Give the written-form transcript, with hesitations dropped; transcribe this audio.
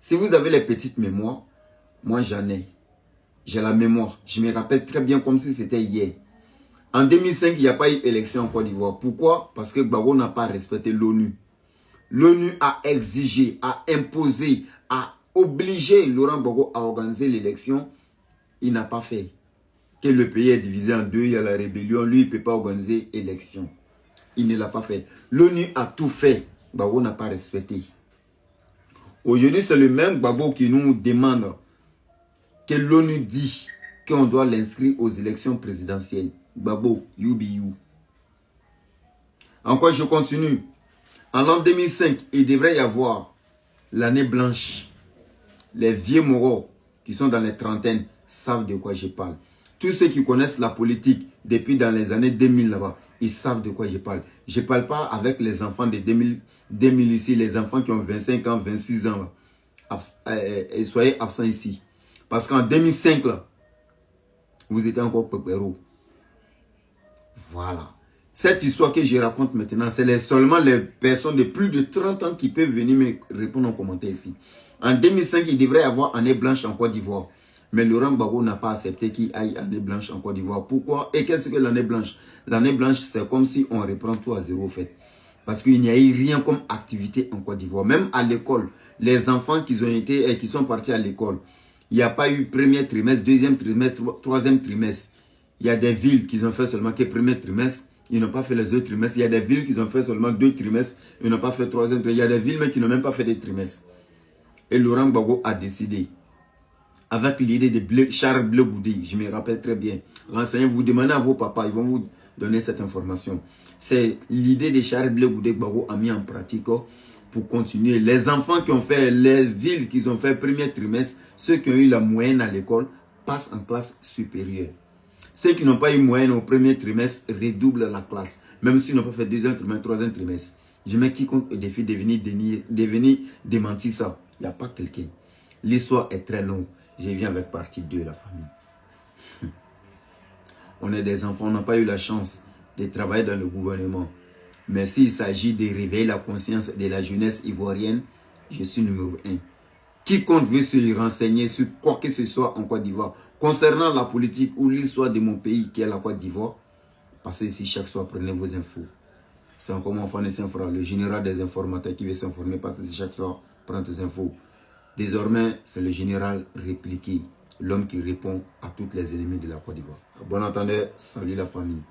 Si vous avez les petites mémoires, moi j'en ai. J'ai la mémoire. Je me rappelle très bien comme si c'était hier. En 2005, il n'y a pas eu élection en Côte d'Ivoire. Pourquoi? Parce que Gbagbo n'a pas respecté l'ONU. L'ONU a exigé, a imposé, a obligé Laurent Gbagbo à organiser l'élection. Il n'a pas fait. Que le pays est divisé en deux, il y a la rébellion. Lui, il ne peut pas organiser l'élection. Il ne l'a pas fait. L'ONU a tout fait. Gbagbo n'a pas respecté. Aujourd'hui, c'est le même Gbagbo qui nous demande que l'ONU dit qu'on doit l'inscrire aux élections présidentielles. Gbagbo, you be you. Encore, je continue. En l'an 2005, il devrait y avoir l'année blanche. Les vieux moraux qui sont dans les trentaines savent de quoi je parle. Tous ceux qui connaissent la politique depuis dans les années 2000 là-bas, ils savent de quoi je parle. Je ne parle pas avec les enfants de 2000 ici, les enfants qui ont 25 ans, 26 ans. Là. Soyez absents ici. Parce qu'en 2005, là, vous étiez encore pépéro. Voilà. Cette histoire que je raconte maintenant, c'est seulement les personnes de plus de 30 ans qui peuvent venir me répondre en commentaire ici. En 2005, il devrait y avoir année blanche en Côte d'Ivoire. Mais Laurent Gbagbo n'a pas accepté qu'il aille année blanche en Côte d'Ivoire. Pourquoi? Et qu'est-ce que l'année blanche? L'année blanche, c'est comme si on reprend tout à zéro, en fait. Parce qu'il n'y a eu rien comme activité en Côte d'Ivoire. Même à l'école, les enfants qui sont partis à l'école, il n'y a pas eu premier trimestre, deuxième trimestre, troisième trimestre. Il y a des villes qui ont fait seulement que premier trimestre. Ils n'ont pas fait les autres trimestres. Il y a des villes qui ont fait seulement 2 trimestres. Ils n'ont pas fait 3e trimestre. Il y a des villes mais qui n'ont même pas fait des trimestres. Et Laurent Gbagbo a décidé, avec l'idée de Charles Blé Goudé, je me rappelle très bien. Renseignez-vous, demandez à vos papas, ils vont vous donner cette information. C'est l'idée de Charles Blé Goudé que Gbagbo a mis en pratique pour continuer. Les enfants qui ont fait, les villes qui ont fait premier trimestre, ceux qui ont eu la moyenne à l'école, passent en classe supérieure. Ceux qui n'ont pas eu moyenne au premier trimestre redoublent la classe. Même s'ils n'ont pas fait deuxième trimestre, troisième trimestre. Je mets quiconque au défi de venir démentir ça. Il n'y a pas quelqu'un. L'histoire est très longue. Je viens avec partie 2 de la famille. On est des enfants, on n'a pas eu la chance de travailler dans le gouvernement. Mais s'il s'agit de réveiller la conscience de la jeunesse ivoirienne, je suis numéro 1. Quiconque veut se renseigner sur quoi que ce soit en Côte d'Ivoire, concernant la politique ou l'histoire de mon pays qui est la Côte d'Ivoire, passez ici chaque soir, prenez vos infos. C'est encore mon frère Saint-Fra, le général des informateurs qui veut s'informer, passez ici chaque soir, prends tes infos. Désormais, c'est le général répliqué, l'homme qui répond à toutes les ennemis de la Côte d'Ivoire. Bon entendeur, salut la famille.